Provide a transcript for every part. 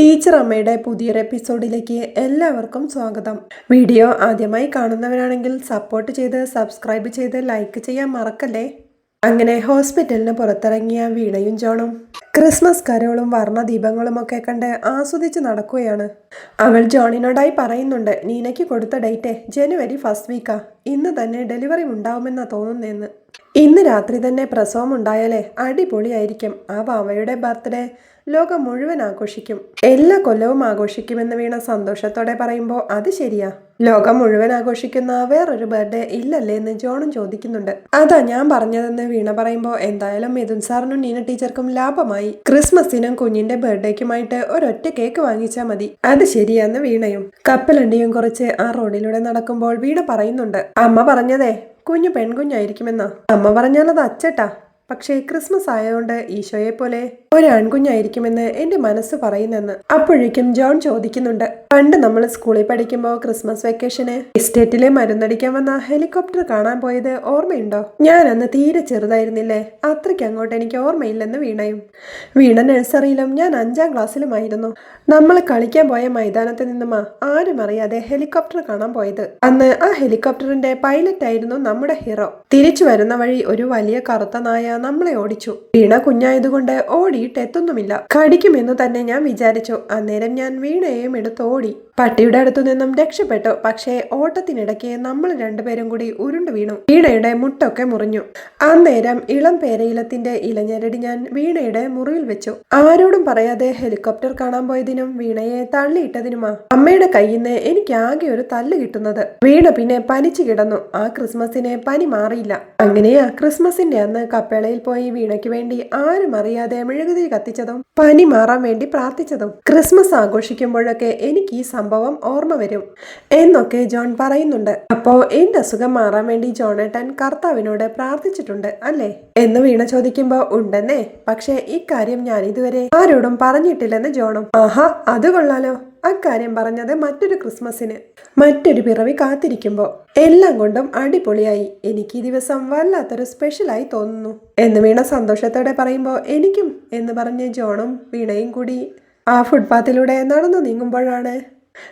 Teacher അമ്മയുടെ പുതിയൊരു എപ്പിസോഡിലേക്ക് എല്ലാവർക്കും സ്വാഗതം. വീഡിയോ ആദ്യമായി കാണുന്നവരാണെങ്കിൽ സപ്പോർട്ട് ചെയ്ത് സബ്സ്ക്രൈബ് ചെയ്ത് ലൈക്ക് ചെയ്യാൻ മറക്കല്ലേ. അങ്ങനെ ഹോസ്പിറ്റലിന് പുറത്തിറങ്ങിയ വീണയും ജോണും ക്രിസ്മസ് കരോളും വർണ്ണദീപങ്ങളും ഒക്കെ കണ്ട് ആസ്വദിച്ച് നടക്കുകയാണ്. അവൾ ജോണിനോടായി പറയുന്നുണ്ട്, നീനയ്ക്ക് കൊടുത്ത ഡേറ്റ് ജനുവരി 1st വീക്കാ. ഇന്ന് തന്നെ ഡെലിവറി ഉണ്ടാവുമെന്നാ തോന്നുന്നതെന്ന്. ഇന്ന് രാത്രി തന്നെ പ്രസവം ഉണ്ടായാലേ അടിപൊളിയായിരിക്കും. ആ വാവയുടെ ബർത്ത്ഡേ ലോകം മുഴുവൻ ആഘോഷിക്കും. എല്ലാ കൊല്ലവും ആഘോഷിക്കുമെന്ന് വീണ സന്തോഷത്തോടെ പറയുമ്പോൾ അത് ശരിയാ, ലോകം മുഴുവൻ ആഘോഷിക്കുന്ന വേറൊരു ബർത്ത്ഡേ ഇല്ലല്ലേ എന്ന് ജോണും ചോദിക്കുന്നുണ്ട്. അതാ ഞാൻ പറഞ്ഞതെന്ന് വീണ പറയുമ്പോൾ എന്തായാലും മിഥുൻ സാറിനും നീന ടീച്ചർക്കും ലാഭമായി. ക്രിസ്മസിനും കുഞ്ഞിന്റെ ബർത്ത്ഡേക്കുമായിട്ട് ഒരൊറ്റ കേക്ക് വാങ്ങിച്ചാൽ മതി. അത് ശരിയാന്ന് വീണയും. കപ്പലണ്ടിയും കുറച്ച് ആ റോഡിലൂടെ നടക്കുമ്പോൾ വീണ പറയുന്നുണ്ട്, അമ്മ പറഞ്ഞതേ കുഞ്ഞു പെൺകുഞ്ഞായിരിക്കുമെന്നാ. അമ്മ പറഞ്ഞാൽ അത് അച്ചട്ടാ, പക്ഷേ ക്രിസ്മസ് ആയതുകൊണ്ട് ഈശോയെ പോലെ ഒരു ആൺകുഞ്ഞായിരിക്കുമെന്ന് എന്റെ മനസ്സ് പറയുന്നെന്ന്. അപ്പോഴേക്കും ജോൺ ചോദിക്കുന്നുണ്ട്, പണ്ട് നമ്മൾ സ്കൂളിൽ പഠിക്കുമ്പോൾ ക്രിസ്മസ് വെക്കേഷന് എസ്റ്റേറ്റിലെ മരുന്നടിക്കാൻ വന്ന ഹെലികോപ്റ്റർ കാണാൻ പോയത് ഓർമ്മയുണ്ടോ? ഞാൻ അന്ന് തീരെ ചെറുതായിരുന്നില്ലേ, അത്രയ്ക്ക് അങ്ങോട്ട് എനിക്ക് ഓർമ്മയില്ലെന്ന് വീണയും. വീണ നഴ്സറിയിലും ഞാൻ 5ാം ക്ലാസ്സിലുമായിരുന്നു. നമ്മൾ കളിക്കാൻ പോയ മൈതാനത്ത് നിന്നുമാ ആരും അറിയാതെ ഹെലികോപ്റ്റർ കാണാൻ പോയത്. അന്ന് ആ ഹെലികോപ്റ്ററിന്റെ പൈലറ്റ് ആയിരുന്നു നമ്മുടെ ഹീറോ. തിരിച്ചു വരുന്ന വഴി ഒരു വലിയ കറുത്ത നായ നമ്മളെ ഓടിച്ചു. വീണ കുഞ്ഞായതുകൊണ്ട് ഓടിയിട്ടെത്തുന്നുമില്ല. കടിക്കുമെന്ന് തന്നെ ഞാൻ വിചാരിച്ചു. അന്നേരം ഞാൻ വീണയെയും എടുത്ത് ഓടി. പട്ടിയുടെ അടുത്തു നിന്നും രക്ഷപ്പെട്ടു. പക്ഷേ ഓട്ടത്തിനിടയ്ക്ക് നമ്മൾ രണ്ടുപേരും കൂടി ഉരുണ്ടു വീണു. വീണയുടെ മുട്ടൊക്കെ മുറിഞ്ഞു. അന്നേരം ഇളം പേരയിലത്തിന്റെ ഇലഞ്ഞരടി ഞാൻ വീണയുടെ മുറിവിൽ വെച്ചു. ആരോടും പറയാതെ ഹെലികോപ്റ്റർ കാണാൻ പോയതിനും വീണയെ തള്ളിയിട്ടതിനുമാ അമ്മയുടെ കയ്യിൽ നിന്ന് എനിക്ക് ആകെ ഒരു തല്ല് കിട്ടുന്നത്. വീണ പിന്നെ പനിച്ചു കിടന്നു. ആ ക്രിസ്മസിന് പനി മാറിയില്ല. അങ്ങനെയാ ക്രിസ്മസിന്റെ അന്ന് കപ്പേളയിൽ പോയി വീണയ്ക്ക് വേണ്ടി ആരും അറിയാതെ മെഴുകുതിരി കത്തിച്ചതും പനി മാറാൻ വേണ്ടി പ്രാർത്ഥിച്ചതും. ക്രിസ്മസ് ആഘോഷിക്കുമ്പോഴൊക്കെ എനിക്ക് ഈ സംഭവം ഓർമ്മ വരും എന്നൊക്കെ ജോൺ പറയുന്നുണ്ട്. അപ്പോ എന്റെ അസുഖം മാറാൻ വേണ്ടി ജോണേട്ടൻ കർത്താവിനോട് പ്രാർത്ഥിച്ചിട്ടുണ്ട് അല്ലേ എന്ന് വീണ ചോദിക്കുമ്പോ ഉണ്ടെന്നേ, പക്ഷെ ഇക്കാര്യം ഞാൻ ഇതുവരെ ആരോടും പറഞ്ഞിട്ടില്ലെന്ന് ജോണും. ആഹാ, അത് കൊള്ളാലോ. അക്കാര്യം പറഞ്ഞത് മറ്റൊരു ക്രിസ്മസിന് മറ്റൊരു പിറവി കാത്തിരിക്കുമ്പോൾ. എല്ലാം കൊണ്ടും അടിപൊളിയായി. എനിക്ക് ഈ ദിവസം വല്ലാത്തൊരു സ്പെഷ്യലായി തോന്നുന്നു എന്ന് വീണ സന്തോഷത്തോടെ പറയുമ്പോൾ എനിക്കും എന്ന് പറഞ്ഞ് ജോണും വീണയും കൂടി ആ ഫുട്പാത്തിലൂടെ നടന്നു നീങ്ങുമ്പോഴാണ്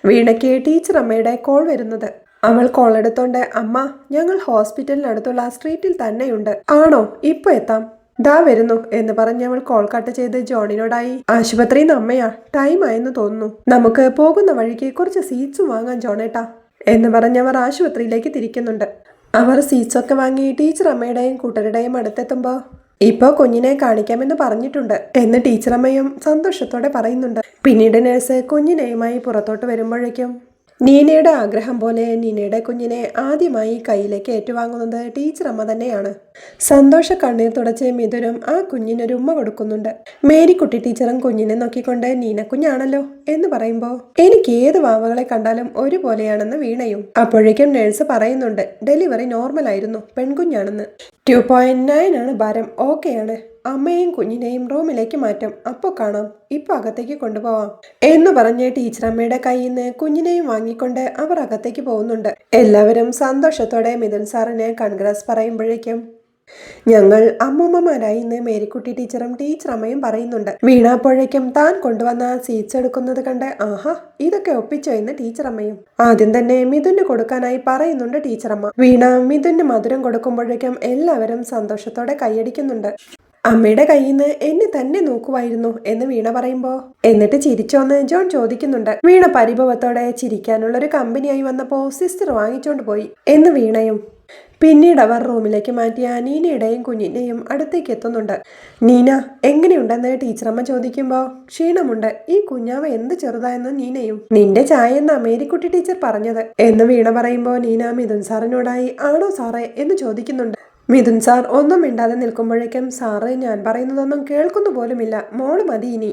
വീണയ്ക്ക് ടീച്ചർ അമ്മയുടെ കോൾ വരുന്നത്. അവൾ കോൾ എടുത്തോണ്ട്, അമ്മ, ഞങ്ങൾ ഹോസ്പിറ്റലിനടുത്തുള്ള സ്ട്രീറ്റിൽ തന്നെയുണ്ട്. ആണോ, ഇപ്പൊ എത്താം, ദാ വരുന്നു എന്ന് പറഞ്ഞ് അവൾ കോൾ കട്ട് ചെയ്ത് ജോണിനോടായി, ആശുപത്രിയിൽ നിന്ന് അമ്മയാ, ടൈം ആയെന്ന് തോന്നുന്നു, നമുക്ക് പോകുന്ന വഴിക്ക് കുറച്ച് സീറ്റ്സും വാങ്ങാൻ ജോണേട്ടാ എന്ന് പറഞ്ഞവർ ആശുപത്രിയിലേക്ക് തിരിക്കുന്നുണ്ട്. അവർ സീറ്റ്സൊക്കെ വാങ്ങി ടീച്ചർ അമ്മയുടെയും കൂട്ടരുടെയും അടുത്തെത്തുമ്പോ ഇപ്പോ കുഞ്ഞിനെ കാണിക്കാമെന്ന് പറഞ്ഞിട്ടുണ്ട് എന്ന് ടീച്ചർ അമ്മയും സന്തോഷത്തോടെ പറയുന്നുണ്ട്. പിന്നീട് നേഴ്സ് കുഞ്ഞിനെയുമായി പുറത്തോട്ട് വരുമ്പോഴേക്കും നീനയുടെ ആഗ്രഹം പോലെ നീനയുടെ കുഞ്ഞിനെ ആദ്യമായി കയ്യിലേക്ക് ഏറ്റുവാങ്ങുന്നത് ടീച്ചർ അമ്മ തന്നെയാണ്. സന്തോഷ കണ്ണീർ തുടച്ച് മിഥുനും ആ കുഞ്ഞിനൊരു ഉമ്മ കൊടുക്കുന്നുണ്ട്. മേരിക്കുട്ടി ടീച്ചറും കുഞ്ഞിനെ നോക്കിക്കൊണ്ട് നീന കുഞ്ഞാണല്ലോ എന്ന് പറയുമ്പോൾ എനിക്ക് ഏത് വാവകളെ കണ്ടാലും ഒരുപോലെയാണെന്ന് വീണയും. അപ്പോഴേക്കും നേഴ്സ് പറയുന്നുണ്ട്, ഡെലിവറി നോർമൽ ആയിരുന്നു, പെൺകുഞ്ഞാണെന്ന്. 2.9 ആണ് ഭാരം, ഓക്കെയാണ്. അമ്മയെയും കുഞ്ഞിനെയും റൂമിലേക്ക് മാറ്റും, അപ്പോൾ കാണാം, ഇപ്പൊ അകത്തേക്ക് കൊണ്ടുപോവാം എന്ന് പറഞ്ഞ് ടീച്ചർ അമ്മയുടെ കയ്യിൽ നിന്ന് കുഞ്ഞിനെയും വാങ്ങിക്കൊണ്ട് അവർ അകത്തേക്ക് പോകുന്നുണ്ട്. എല്ലാവരും സന്തോഷത്തോടെ മിഥുൻ സാറിന് കൺഗ്രാസ് പറയുമ്പോഴേക്കും ഞങ്ങൾ അമ്മൂമ്മമാരായി എന്ന് മേരിക്കുട്ടി ടീച്ചറും ടീച്ചർ അമ്മയും പറയുന്നുണ്ട്. വീണ അപ്പോഴേക്കും താൻ കൊണ്ടുവന്ന സീറ്റ്സ് എടുക്കുന്നത് കണ്ട് ആഹാ, ഇതൊക്കെ ഒപ്പിച്ചോ എന്ന് ടീച്ചർ അമ്മയും. ആദ്യം തന്നെ മിഥുന് കൊടുക്കാനായി പറയുന്നുണ്ട് ടീച്ചർ അമ്മ. വീണ മിഥുന് മധുരം കൊടുക്കുമ്പോഴേക്കും എല്ലാവരും സന്തോഷത്തോടെ കൈയടിക്കുന്നുണ്ട്. അമ്മയുടെ കയ്യിൽ നിന്ന് എന്നെ തന്നെ നോക്കുമായിരുന്നു എന്ന് വീണ പറയുമ്പോ എന്നിട്ട് ചിരിച്ചോന്ന് ജോൺ ചോദിക്കുന്നുണ്ട്. വീണ പരിഭവത്തോടെ ചിരിക്കാനുള്ളൊരു കമ്പനിയായി വന്നപ്പോ സിസ്റ്റർ വാങ്ങിച്ചോണ്ട് പോയി എന്ന് വീണയും. പിന്നീട് അവർ റൂമിലേക്ക് മാറ്റിയ നീനയുടെയും കുഞ്ഞിന്റെയും അടുത്തേക്ക് എത്തുന്നുണ്ട്. നീന എങ്ങനെയുണ്ടെന്ന് ടീച്ചറമ്മ ചോദിക്കുമ്പോൾ ക്ഷീണമുണ്ട്, ഈ കുഞ്ഞാവ എന്ത് ചെറുതായെന്ന് നീനയും. നിന്റെ ചായ എന്ന മേരിക്കുട്ടി ടീച്ചർ പറഞ്ഞത് എന്ന് വീണ പറയുമ്പോൾ നീന മിഥുൻ സാറിനോടായി ആണോ സാറേ എന്ന് ചോദിക്കുന്നുണ്ട്. മിഥുൻ സാർ ഒന്നും മിണ്ടാതെ നിൽക്കുമ്പോഴേക്കും സാറ് ഞാൻ പറയുന്നതൊന്നും കേൾക്കുന്നു പോലുമില്ല, മോള് മതി ഇനി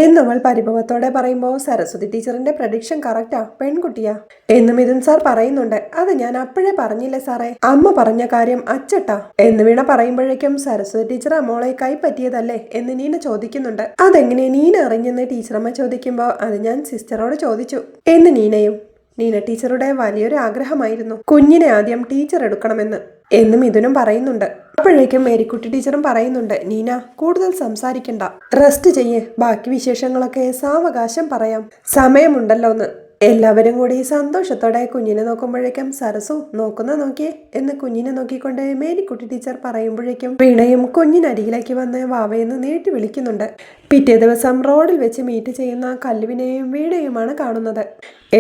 എന്നവൾ പരിഭവത്തോടെ പറയുമ്പോൾ സരസ്വതി ടീച്ചറിന്റെ പ്രഡിക്ഷൻ കറക്റ്റാ, പെൺകുട്ടിയാ എന്ന് മിഥുൻ സാർ പറയുന്നുണ്ട്. അത് ഞാൻ അപ്പോഴേ പറഞ്ഞില്ലേ സാറേ, അമ്മ പറഞ്ഞ കാര്യം അച്ചട്ടാ എന്ന് വീണ പറയുമ്പോഴേക്കും സരസ്വതി ടീച്ചർ മോളെ കൈപ്പറ്റിയതല്ലേ എന്ന് നീന ചോദിക്കുന്നുണ്ട്. അതെങ്ങനെ നീന അറിഞ്ഞെന്ന് ടീച്ചറമ്മ ചോദിക്കുമ്പോൾ അത് ഞാൻ സിസ്റ്ററോട് ചോദിച്ചു എന്ന് നീനയും. നീന ടീച്ചറുടെ വലിയൊരു ആഗ്രഹമായിരുന്നു കുഞ്ഞിനെ ആദ്യം ടീച്ചർ എടുക്കണമെന്ന് എന്ന് മിഥുനും പറയുന്നുണ്ട്. അപ്പോഴേക്കും മേരിക്കുട്ടി ടീച്ചറും പറയുന്നുണ്ട്, നീന കൂടുതൽ സംസാരിക്കണ്ട, റെസ്റ്റ് ചെയ്യേ, ബാക്കി വിശേഷങ്ങളൊക്കെ സാവകാശം പറയാം, സമയമുണ്ടല്ലോ എന്ന്. എല്ലാവരും കൂടി സന്തോഷത്തോടെ കുഞ്ഞിനെ നോക്കുമ്പോഴേക്കും സരസു നോക്കിയേ എന്ന് കുഞ്ഞിനെ നോക്കിക്കൊണ്ട് മേരിക്കുട്ടി ടീച്ചർ പറയുമ്പോഴേക്കും വീണയും കുഞ്ഞിനരികിലേക്ക് വന്ന് വാവയെന്ന് നീട്ടി വിളിക്കുന്നുണ്ട്. പിറ്റേ ദിവസം റോഡിൽ വെച്ച് മീറ്റ് ചെയ്യുന്ന കല്ലുവിനെയും വീണയുമാണ് കാണുന്നത്.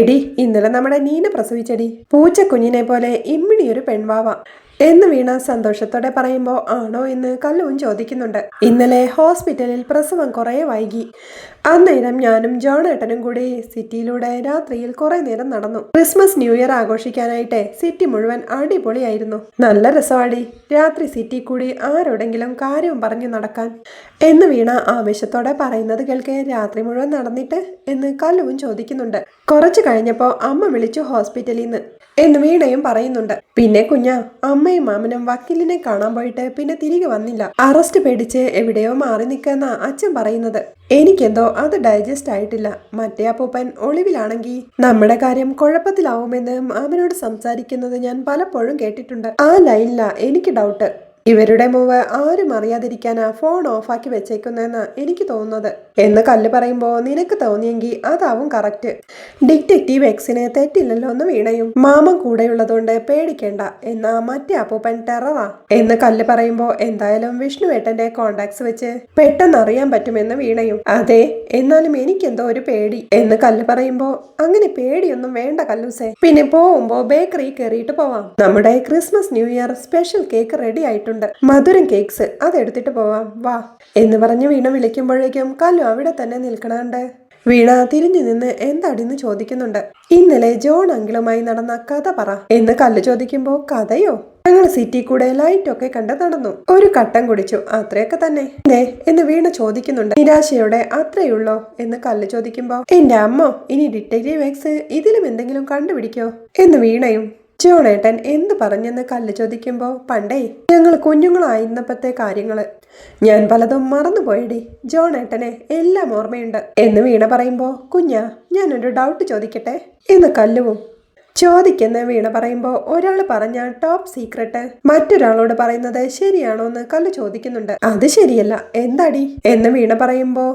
എടി, ഇന്നലെ നമ്മുടെ നീന പ്രസവിച്ചടി, പൂച്ചക്കുഞ്ഞിനെ പോലെ ഇമ്മിണിയൊരു പെൺവാവ എന്ന് വീണ സന്തോഷത്തോടെ പറയുമ്പോൾ ആണോ എന്ന് കല്ലുവും ചോദിക്കുന്നുണ്ട്. ഇന്നലെ ഹോസ്പിറ്റലിൽ പ്രസവം കുറെ വൈകി. അന്നേരം ഞാനും ജോണേട്ടനും കൂടി സിറ്റിയിലൂടെ രാത്രിയിൽ കുറെ നേരം നടന്നു. ക്രിസ്മസ് ന്യൂ ഇയർ ആഘോഷിക്കാനായിട്ട് സിറ്റി മുഴുവൻ അടിപൊളിയായിരുന്നു. നല്ല രസവാടി രാത്രി സിറ്റി കൂടി ആരോടെങ്കിലും കാര്യവും പറഞ്ഞു നടക്കാൻ എന്ന് വീണ ആവേശത്തോടെ പറയുന്നത് കേൾക്കെ രാത്രി മുഴുവൻ നടന്നിട്ട് എന്ന് കല്ലുവും ചോദിക്കുന്നുണ്ട്. കുറച്ചു കഴിഞ്ഞപ്പോ അമ്മ വിളിച്ചു ഹോസ്പിറ്റലിൽ നിന്ന് എന്ന് വീണയും പറയുന്നുണ്ട്. പിന്നെ കുഞ്ഞ, അമ്മയും മാമനും വക്കീലിനെ കാണാൻ പോയിട്ട് പിന്നെ തിരികെ വന്നില്ല. അറസ്റ്റ് പേടിച്ച് എവിടെയോ മാറി നിൽക്കുന്ന അച്ഛൻ പറയുന്നത്. എനിക്കെന്തോ അത് ഡൈജസ്റ്റ് ആയിട്ടില്ല. മറ്റേ അപ്പൂപ്പൻ ഒളിവിലാണെങ്കിൽ നമ്മുടെ കാര്യം കുഴപ്പത്തിലാവുമെന്ന് മാമനോട് സംസാരിക്കുന്നത് ഞാൻ പലപ്പോഴും കേട്ടിട്ടുണ്ട്. ആ ലൈനില എനിക്ക് ഡൗട്ട്. ഇവരുടെ മൂവ് ആരും അറിയാതിരിക്കാനാ ഫോൺ ഓഫാക്കി വെച്ചേക്കുന്നതെന്നാ എനിക്ക് തോന്നുന്നത് എന്ന് കല്ല് പറയുമ്പോൾ നിനക്ക് തോന്നിയെങ്കിൽ അതാവും കറക്റ്റ്. ഡിറ്റക്റ്റീവ് എക്സിന് തെറ്റില്ലല്ലോ എന്ന് വീണയും. മാമൻ കൂടെയുള്ളതുകൊണ്ട് പേടിക്കേണ്ട, എന്നാ മറ്റേ അപ്പൂപ്പൻ ടെററാ എന്ന് കല്ല് പറയുമ്പോൾ എന്തായാലും വിഷ്ണുവേട്ടന്റെ കോണ്ടാക്ട്സ് വെച്ച് പെട്ടെന്ന് അറിയാൻ പറ്റുമെന്ന് വീണയും. അതെ, എന്നാലും എനിക്കെന്തോ ഒരു പേടി എന്ന് കല്ല് പറയുമ്പോൾ അങ്ങനെ പേടിയൊന്നും വേണ്ട കല്ലൂസേ. പിന്നെ പോവുമ്പോ ബേക്കറി കയറിയിട്ട് പോവാം. നമ്മുടെ Christmas new year special cake ready ആയിട്ടുണ്ട്, മധുരം കേക്ക്സ്, അതെടുത്തിട്ട് പോവാം, വാ എന്ന് പറഞ്ഞ് വീണ വിളിക്കുമ്പോഴേക്കും കല്ലു അവിടെ തന്നെ നിൽക്കണണ്ട്. വീണ തിരിഞ്ഞു നിന്ന് എന്താടിന്ന് ചോദിക്കുന്നുണ്ട്. ഇന്നലെ ജോൺ അങ്കിളുമായി നടന്ന കഥ പറ എന്ന് കല്ല് ചോദിക്കുമ്പോ കഥയോ? ഞങ്ങൾ സിറ്റി കൂടെ ലൈറ്റ് ഒക്കെ കണ്ട് നടന്നു, ഒരു കട്ടൻ കുടിച്ചു, അത്രയൊക്കെ തന്നെ എന്ന് വീണ ചോദിക്കുന്നുണ്ട്. നിരാശയോടെ അത്രയുള്ളോ എന്ന് കല്ല് ചോദിക്കുമ്പോ എന്റെ അമ്മോ, ഇനി ഡിറ്റക്റ്റീവ് എക്സ് ഇതിലും എന്തെങ്കിലും കണ്ടുപിടിക്കോ എന്ന് വീണയും. ജോണേട്ടൻ എന്ത് പറഞ്ഞെന്ന് കല്ല് ചോദിക്കുമ്പോൾ പണ്ടേ ഞങ്ങൾ കുഞ്ഞുങ്ങളായിരുന്നപ്പോഴത്തെ കാര്യങ്ങള് ഞാൻ പലതും മറന്നുപോയടി, ജോണേട്ടനെ എല്ലാം ഓർമ്മയുണ്ട് എന്ന് വീണ പറയുമ്പോൾ കുഞ്ഞാ, ഞാനൊരു ഡൗട്ട് ചോദിക്കട്ടെ എന്ന് കല്ലുവും. ചോദിക്കുന്ന വീണ പറയുമ്പോൾ ഒരാൾ പറഞ്ഞ ടോപ്പ് സീക്രട്ട് മറ്റൊരാളോട് പറയുന്നത് ശരിയാണോ എന്ന് കല്ല് ചോദിക്കുന്നുണ്ട്. അത് ശരിയല്ല, എന്താടി എന്ന് വീണ പറയുമ്പോൾ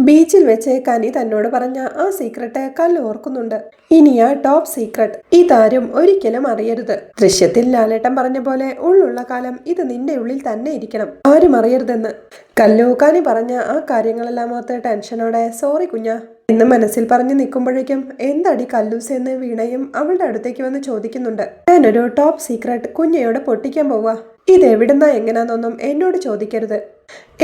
ബീച്ചിൽ വെച്ച് കനി തന്നോട് പറഞ്ഞ ആ സീക്രട്ട് കല്ല് ഓർക്കുന്നുണ്ട്. ഇനി ആ ടോപ്പ് സീക്രട്ട് ഇതാരും ഒരിക്കലും അറിയരുത്. ദൃശ്യത്തിൽ ലാലേട്ടൻ പറഞ്ഞ പോലെ ഉള്ളുള്ള കാലം ഇത് നിന്റെ ഉള്ളിൽ തന്നെ ഇരിക്കണം, ആരും അറിയരുതെന്ന്. കല്ലു കനി പറഞ്ഞ ആ കാര്യങ്ങളെല്ലാം ഓർത്ത് ടെൻഷനോടെ സോറി കുഞ്ഞാ എന്ന് മനസ്സിൽ പറഞ്ഞു നിൽക്കുമ്പോഴേക്കും എന്താടി കല്ലൂസ് എന്ന് വീണയും അവളുടെ അടുത്തേക്ക് വന്ന് ചോദിക്കുന്നുണ്ട്. ഞാനൊരു ടോപ്പ് സീക്രട്ട് കുഞ്ഞയോട് പൊട്ടിക്കാൻ പോവാ, ഇതെവിടുന്നാ എങ്ങനാന്നൊന്നും എന്നോട് ചോദിക്കരുത്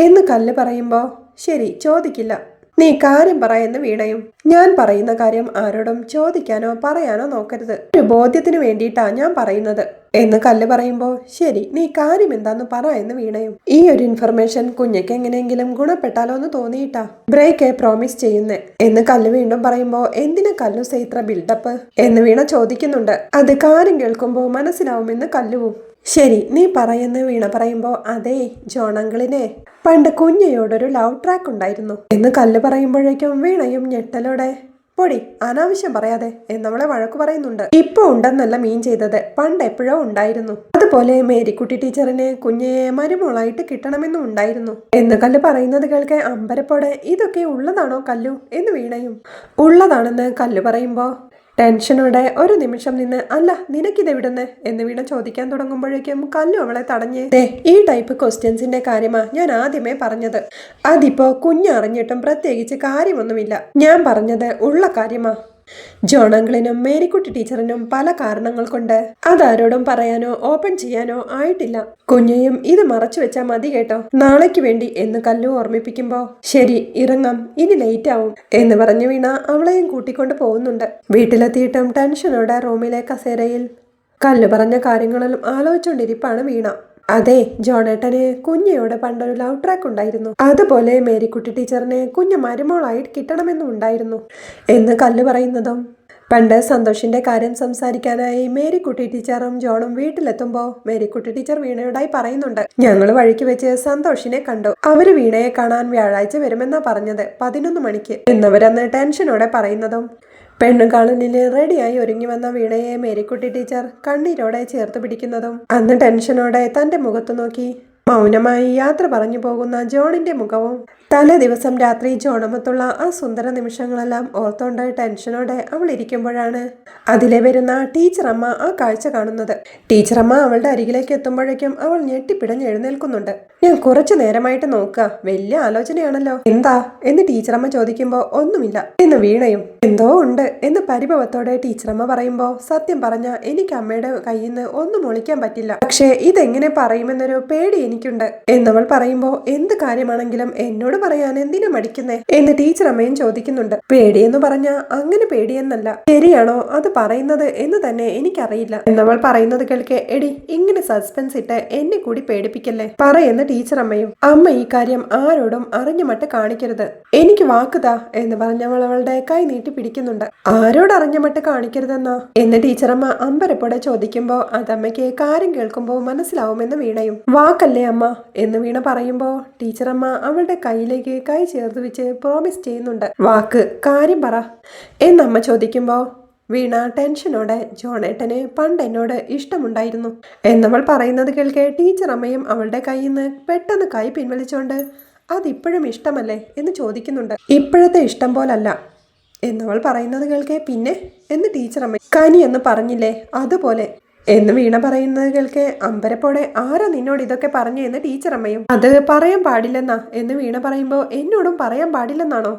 എന്ന് കല്ല് പറയുമ്പോ ശരി, ചോദിക്കില്ല, നീ കാര്യം പറയെന്ന് വീണയും. ഞാൻ പറയുന്ന കാര്യം ആരോടും ചോദിക്കാനോ പറയാനോ നോക്കരുത്, ഒരു ബോധ്യത്തിന് വേണ്ടിയിട്ടാ ഞാൻ പറയുന്നത് എന്ന് കല്ല് പറയുമ്പോൾ ശരി, നീ കാര്യം എന്താന്ന് പറ എന്ന് വീണയും. ഈ ഒരു ഇൻഫർമേഷൻ കുഞ്ഞയ്ക്ക് എങ്ങനെയെങ്കിലും ഗുണപ്പെട്ടാലോ എന്ന് തോന്നിയിട്ടാ ബ്രേക്ക് പ്രോമിസ് ചെയ്യുന്നേ എന്ന് കല്ല് വീണ്ടും പറയുമ്പോൾ എന്തിനാ കല്ലു ഇത്ര ബിൽഡപ്പ് എന്ന് വീണ ചോദിക്കുന്നുണ്ട്. അത് കാര്യം കേൾക്കുമ്പോൾ മനസ്സിലാവുമെന്ന് കല്ലുവും. ശരി, നീ പറയുന്ന വീണ പറയുമ്പോൾ അതേ, ജോണങ്കിളിനെ പണ്ട് കുഞ്ഞയോടൊരു ലവ് ട്രാക്ക് ഉണ്ടായിരുന്നു എന്ന് കല്ല് പറയുമ്പോഴേക്കും വീണയും ഞെട്ടലോടെ പൊടി അനാവശ്യം പറയാതെ എന്നവളെ വഴക്കു പറയുന്നുണ്ട്. ഇപ്പൊ ഉണ്ടെന്നല്ല മീൻ ചെയ്തത്, പണ്ട് എപ്പോഴോ ഉണ്ടായിരുന്നു. അതുപോലെ മേരിക്കുട്ടി ടീച്ചറിന് കുഞ്ഞയെ മരുമോളായിട്ട് കിട്ടണമെന്നും ഉണ്ടായിരുന്നു എന്ന് കല്ല് പറയുന്നത് കേൾക്കെ അമ്പരപ്പോടെ ഇതൊക്കെ ഉള്ളതാണോ കല്ലു എന്ന് വീണയും. ഉള്ളതാണെന്ന് കല്ല് പറയുമ്പോ ടെൻഷനോടെ ഒരു നിമിഷം നിന്ന് അല്ല നിനക്കിതെവിടുന്ന് എന്ന് വീണ ചോദിക്കാൻ തുടങ്ങുമ്പോഴേക്കും കല്ലു അവളെ തടഞ്ഞ് ഈ ടൈപ്പ് ക്വസ്റ്റ്യൻസിന്റെ കാര്യമാ ഞാൻ ആദ്യമേ പറഞ്ഞത്, അതിപ്പോ കുഞ്ഞറിഞ്ഞിട്ടും പ്രത്യേകിച്ച് കാര്യമൊന്നുമില്ല, ഞാൻ പറഞ്ഞത് ഉള്ള കാര്യമാ. ജോണങ്കിളിനും മേരിക്കുട്ടി ടീച്ചറിനും പല കാരണങ്ങൾ കൊണ്ട് അതാരോടും പറയാനോ ഓപ്പൺ ചെയ്യാനോ ആയിട്ടില്ല. കുഞ്ഞയും ഇത് മറച്ചു വെച്ചാൽ മതി കേട്ടോ, നാളേക്ക് വേണ്ടി എന്ന് കല്ലു ഓർമ്മിപ്പിക്കുമ്പോ ശരി ഇറങ്ങാം, ഇനി ലേറ്റ് ആവും എന്ന് പറഞ്ഞു വീണ അവളെയും കൂട്ടിക്കൊണ്ട് പോകുന്നുണ്ട്. വീട്ടിലെത്തിയിട്ടും ടെൻഷനോടെ റൂമിലെ കസേരയിൽ കല്ലു പറഞ്ഞ കാര്യങ്ങളും ആലോചിച്ചുകൊണ്ടിരിപ്പാണ് വീണ. അതെ, ജോണേട്ടന് കുഞ്ഞയോട് പണ്ടൊരു ലവ് ട്രാക്ക് ഉണ്ടായിരുന്നു, അതുപോലെ മേരിക്കുട്ടി ടീച്ചറിന് കുഞ്ഞ് മരുമോളായി കിട്ടണമെന്നും ഉണ്ടായിരുന്നു എന്ന് കല്ല് പറയുന്നതും പണ്ട് സന്തോഷിന്റെ കാര്യം സംസാരിക്കാനായി മേരിക്കുട്ടി ടീച്ചറും ജോണും വീട്ടിലെത്തുമ്പോൾ മേരിക്കുട്ടി ടീച്ചർ വീണയോടായി പറയുന്നുണ്ട്, ഞങ്ങൾ വഴിക്ക് വെച്ച് സന്തോഷിനെ കണ്ടു, അവര് വീണയെ കാണാൻ വ്യാഴാഴ്ച വരുമെന്നാ പറഞ്ഞത് 11 മണിക്ക് എന്നവരന്ന് ടെൻഷനോടെ പറയുന്നതും പെണ്ണുകാണലിന് റെഡിയായി ഒരുങ്ങി വന്ന വീണയെ മേരിക്കുട്ടി ടീച്ചർ കണ്ണീരോടെ ചേർത്ത് പിടിക്കുന്നതും അന്ന് ടെൻഷനോടെ തന്റെ മുഖത്തു നോക്കി മൗനമായി യാത്ര പറഞ്ഞു പോകുന്ന ജോണിന്റെ മുഖവും തലേ ദിവസം രാത്രി ജോണമത്തുള്ള ആ സുന്ദര നിമിഷങ്ങളെല്ലാം ഓർത്തോണ്ട് ടെൻഷനോടെ അവൾ ഇരിക്കുമ്പോഴാണ് അതിലെ വരുന്ന ടീച്ചറമ്മ ആ കാഴ്ച കാണുന്നത്. ടീച്ചറമ്മ അവളുടെ അരികിലേക്ക് എത്തുമ്പോഴേക്കും അവൾ ഞെട്ടിപ്പിടഞ്ഞ് എഴുന്നേൽക്കുന്നുണ്ട്. ഞാൻ കുറച്ചു നേരമായിട്ട് നോക്കുക, വലിയ ആലോചനയാണല്ലോ, എന്താ എന്ന് ടീച്ചറമ്മ ചോദിക്കുമ്പോൾ ഒന്നുമില്ല എന്ന് വീണയും. എന്തോ ഉണ്ട് എന്ന് പരിഭവത്തോടെ ടീച്ചറമ്മ പറയുമ്പോൾ സത്യം പറഞ്ഞ എനിക്ക് അമ്മയുടെ കയ്യിൽ നിന്ന് ഒന്നും ഒളിക്കാൻ പറ്റില്ല, പക്ഷേ ഇതെങ്ങനെ പറയുമെന്നൊരു പേടി എനിക്കുണ്ട് എന്നവൾ പറയുമ്പോൾ എന്ത് കാര്യമാണെങ്കിലും എന്നോട് പറയാൻ എന്തിനാ മടിക്കുന്നേ എന്ന് ടീച്ചറമ്മയും ചോദിക്കുന്നുണ്ട്. പേടിയെന്ന് പറഞ്ഞ അങ്ങനെ പേടിയെന്നല്ല, ശരിയാണോ അത് പറയുന്നത് എന്ന് തന്നെ എനിക്കറിയില്ല എന്നവൾ പറയുന്നത് കേൾക്കെ എടി ഇങ്ങനെ സസ്പെൻസ് ഇട്ട് എന്നെ കൂടി പേടിപ്പിക്കല്ലേ പറയുന്ന ടീച്ചറമ്മയും. അമ്മ ഈ കാര്യം ആരോടും അറിഞ്ഞു മട്ട് കാണിക്കരുത്, എനിക്ക് വാക്കുതാ എന്ന് പറഞ്ഞവൾ അവളുടെ കൈ നീട്ടി പിടിക്കുന്നുണ്ട്. ആരോട് അറിഞ്ഞ മട്ട് കാണിക്കരുതെന്നാ എന്ന് ടീച്ചറമ്മ അമ്പരപ്പോടെ ചോദിക്കുമ്പോ അതമ്മയ്ക്ക് കാര്യം കേൾക്കുമ്പോ മനസ്സിലാവുമെന്ന് വീണയും. വാക്കല്ലേ അമ്മ എന്ന് വീണ പറയുമ്പോ ടീച്ചറമ്മ അവളുടെ കയ്യിലേക്ക് കൈ ചേർത്ത് വെച്ച് പ്രോമിസ് ചെയ്യുന്നുണ്ട്. വാക്ക്, കാര്യം പറ എന്നമ്മ ചോദിക്കുമ്പോ വീണ ടെൻഷനോടെ ജോണേട്ടന് പണ്ട് എന്നോട് ഇഷ്ടമുണ്ടായിരുന്നു എന്നവൾ പറയുന്നത് കേൾക്കെ ടീച്ചറമ്മയും അവളുടെ കയ്യിൽ നിന്ന് പെട്ടെന്ന് കൈ പിൻവലിച്ചോണ്ട് അതിപ്പോഴും ഇഷ്ടമല്ലേ എന്ന് ചോദിക്കുന്നുണ്ട്. ഇപ്പോഴത്തെ ഇഷ്ടം പോലല്ല എന്നവൾ പറയുന്നത് കേൾക്കെ പിന്നെ എന്ന് ടീച്ചറമ്മ. കനി എന്ന് പറഞ്ഞില്ലേ അതുപോലെ എന്ന് വീണ പറയുന്നത് കേൾക്കെ അമ്പരപ്പോടെ ആരാ നിന്നോട് ഇതൊക്കെ പറഞ്ഞു എന്ന് ടീച്ചറമ്മയും. അത് പറയാൻ പാടില്ലെന്നാ എന്ന് വീണ പറയുമ്പോൾ എന്നോടും പറയാൻ പാടില്ലെന്നാണോ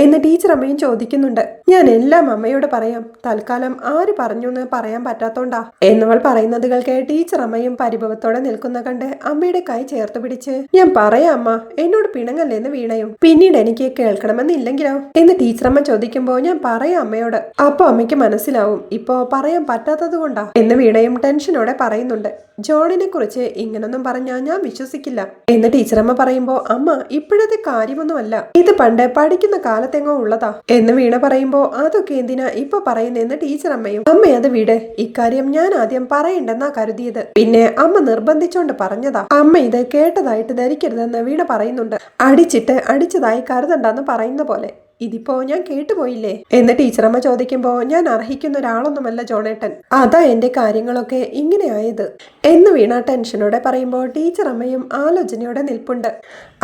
എന്ന് ടീച്ചറമ്മയും ചോദിക്കുന്നുണ്ട്. ഞാൻ എല്ലാം അമ്മയോട് പറയാം, തൽക്കാലം ആര് പറഞ്ഞു എന്ന് പറയാൻ പറ്റാത്തോണ്ടാ എന്നവൾ പറയുന്നത് കേൾക്കെ ടീച്ചറമ്മയും പരിഭവത്തോടെ നിൽക്കുന്ന കണ്ട് അമ്മയുടെ കൈ ചേർത്ത് പിടിച്ച് ഞാൻ പറയാം അമ്മ, എന്നോട് പിണങ്ങല്ലേ എന്ന് വീണയും. പിന്നീട് എനിക്ക് കേൾക്കണമെന്നില്ലെങ്കിലോ എന്ന് ടീച്ചറമ്മ ചോദിക്കുമ്പോൾ ഞാൻ പറയാം അമ്മയോട്, അപ്പൊ അമ്മയ്ക്ക് മനസ്സിലാവും ഇപ്പോ പറയാൻ പറ്റാത്തത് കൊണ്ടാ എന്ന് വീണയും ടെൻഷനോടെ പറയുന്നുണ്ട്. ജോണിനെ കുറിച്ച് ഇങ്ങനൊന്നും പറഞ്ഞാൽ ഞാൻ വിശ്വസിക്കില്ല എന്ന് ടീച്ചറമ്മ പറയുമ്പോ അമ്മ ഇപ്പോഴത്തെ കാര്യമൊന്നുമല്ല, ഇത് പണ്ട് പഠിക്കുന്ന കാലത്തെങ്ങോ ഉള്ളതാ എന്ന് വീണ പറയുമ്പോ അതൊക്കെ എന്തിനാ ഇപ്പൊ പറയുന്നെന്ന് ടീച്ചറമ്മയും. അമ്മ അത് വിട്, ഇക്കാര്യം ഞാൻ ആദ്യം പറയണ്ടെന്നാ കരുതിയത്, പിന്നെ അമ്മ നിർബന്ധിച്ചോണ്ട് പറഞ്ഞതാ, അമ്മ ഇത് കേട്ടതായിട്ട് ധരിക്കരുതെന്ന് വീണ പറയുന്നുണ്ട്. അടിച്ചിട്ട് അടിച്ചതായി കരുതണ്ടെന്ന് പറയുന്ന പോലെ ഇതിപ്പോ ഞാൻ കേട്ടുപോയില്ലേ എന്ന് ടീച്ചറമ്മ ചോദിക്കുമ്പോ ഞാൻ അർഹിക്കുന്ന ഒരാളൊന്നുമല്ല ജോണേട്ടൻ, അതാ എന്റെ കാര്യങ്ങളൊക്കെ ഇങ്ങനെ ആയത് എന്ന് വീണ ടെൻഷനോടെ പറയുമ്പോൾ ടീച്ചറമ്മയും ആലോചനയോടെ നിൽപ്പുണ്ട്.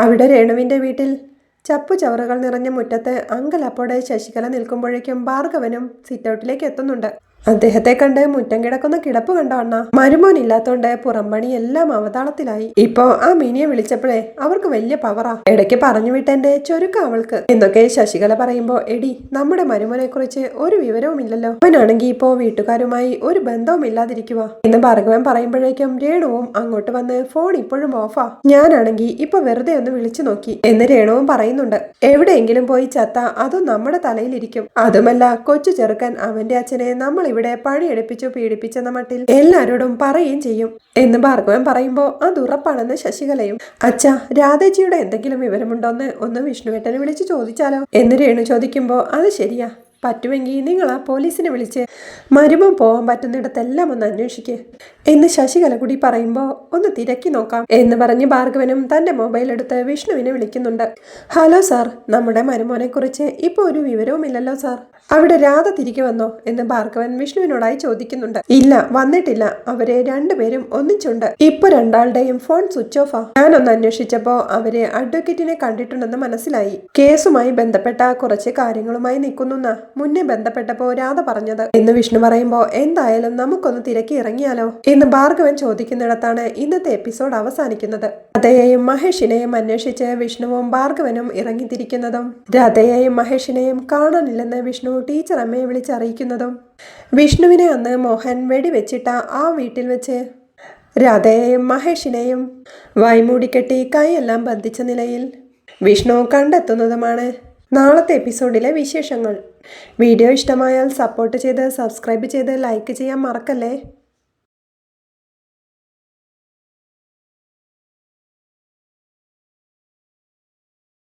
അവിടെ രേണുവിന്റെ വീട്ടിൽ ചപ്പുചവറുകൾ നിറഞ്ഞ മുറ്റത്ത് അങ്കലപ്പോടെ ശശികല നിൽക്കുമ്പോഴേക്കും ഭാർഗവനും സിറ്റൗട്ടിലേക്ക് എത്തുന്നുണ്ട്. അദ്ദേഹത്തെ കണ്ട് മുറ്റം കിടക്കുന്ന കിടപ്പ് കണ്ടോ അണ്ണ, മരുമോനില്ലാത്തോണ്ട് പുറംപണി എല്ലാം അവതാളത്തിലായി. ഇപ്പോ ആ മിനിയെ വിളിച്ചപ്പോഴേ അവർക്ക് വലിയ പവറാ, ഇടയ്ക്ക് പറഞ്ഞു വിട്ടെന്റെ ചൊരുക്ക അവൾക്ക് എന്നൊക്കെ ശശികല പറയുമ്പോ എടി നമ്മുടെ മരുമോനെ കുറിച്ച് ഒരു വിവരവും ഇല്ലല്ലോ, അവനാണെങ്കിൽ ഇപ്പോ വീട്ടുകാരുമായി ഒരു ബന്ധവും ഇല്ലാതിരിക്കുക എന്ന് ഭാർഗവൻ പറയുമ്പോഴേക്കും രേണുവും അങ്ങോട്ട് വന്ന് ഫോൺ ഇപ്പോഴും ഓഫാ, ഞാനാണെങ്കിൽ ഇപ്പൊ വെറുതെ ഒന്ന് വിളിച്ചു നോക്കി എന്ന് രേണുവും പറയുന്നുണ്ട്. എവിടെയെങ്കിലും പോയി ചത്ത അതും നമ്മുടെ തലയിലിരിക്കും, അതുമല്ല കൊച്ചു ചെറുക്കൻ അവന്റെ അച്ഛനെ നമ്മൾ ഇവിടെ പണിയെടുപ്പിച്ചു പീഡിപ്പിച്ചെന്ന മട്ടിൽ എല്ലാരോടും പറയുകയും ചെയ്യും എന്ന് ഭാർഗവൻ പറയുമ്പോ അത് ഉറപ്പാണെന്ന് ശശികലയും. അച്ഛാ, രാധേജിയുടെ എന്തെങ്കിലും വിവരമുണ്ടോന്ന് ഒന്ന് വിഷ്ണുവേട്ടനെ വിളിച്ച് ചോദിച്ചാലോ എന്ന് രേണു ചോദിക്കുമ്പോ അത് ശരിയാ, പറ്റുമെങ്കിൽ നിങ്ങൾ ആ പോലീസിനെ വിളിച്ച് മരുമം പോകാൻ പറ്റുന്നിടത്തെല്ലാം ഒന്ന് അന്വേഷിക്കുക എന്ന് ശശികല കൂടി പറയുമ്പോൾ ഒന്ന് തിരക്കി നോക്കാം എന്ന് പറഞ്ഞ് ഭാർഗവനും തന്റെ മൊബൈൽ എടുത്ത് വിഷ്ണുവിനെ വിളിക്കുന്നുണ്ട്. ഹലോ സാർ, നമ്മുടെ മരുമോനെ കുറിച്ച് ഇപ്പോൾ ഒരു വിവരവുമില്ലല്ലോ സാർ, അവിടെ രാധ തിരികെ വന്നോ എന്ന് ഭാർഗവൻ വിഷ്ണുവിനോടായി ചോദിക്കുന്നുണ്ട്. ഇല്ല, വന്നിട്ടില്ല, അവരെ രണ്ടുപേരും ഒന്നിച്ചുണ്ട്, ഇപ്പൊ രണ്ടാളുടെയും ഫോൺ സ്വിച്ച് ഓഫാ, ഞാനൊന്ന് അന്വേഷിച്ചപ്പോ അവര് അഡ്വക്കേറ്റിനെ കണ്ടിട്ടുണ്ടെന്ന് മനസ്സിലായി, കേസുമായി ബന്ധപ്പെട്ട കുറച്ച് കാര്യങ്ങളുമായി നിൽക്കുന്ന മുന്നേ ബന്ധപ്പെട്ടപ്പോ രാധ പറഞ്ഞത് എന്ന് വിഷ്ണു പറയുമ്പോ എന്തായാലും നമുക്കൊന്ന് തിരക്കി ഇറങ്ങിയാലോ എന്ന് ഭാർഗവൻ ചോദിക്കുന്നിടത്താണ് ഇന്നത്തെ എപ്പിസോഡ് അവസാനിക്കുന്നത്. രാധയെയും മഹേഷിനെയും അന്വേഷിച്ച് വിഷ്ണുവും ഭാർഗവനും ഇറങ്ങിത്തിരിക്കുന്നതും രാധയെയും മഹേഷിനെയും കാണാനില്ലെന്ന് വിഷ്ണു ടീച്ചറമ്മയെ വിളിച്ചറിയിക്കുന്നതും വിഷ്ണുവിനെ അന്ന് മോഹൻ വെടിവെച്ചിട്ട ആ വീട്ടിൽ വെച്ച് രാധയെയും മഹേഷിനെയും വായ്മൂടിക്കെട്ടി കൈയെല്ലാം ബന്ധിച്ച നിലയിൽ വിഷ്ണു കണ്ടെത്തുന്നതുമാണ് നാളത്തെ എപ്പിസോഡിലെ വിശേഷങ്ങൾ. വീഡിയോ ഇഷ്ടമായാൽ സപ്പോർട്ട് ചെയ്ത് സബ്സ്ക്രൈബ് ചെയ്ത് ലൈക്ക് ചെയ്യാൻ മറക്കല്ലേ.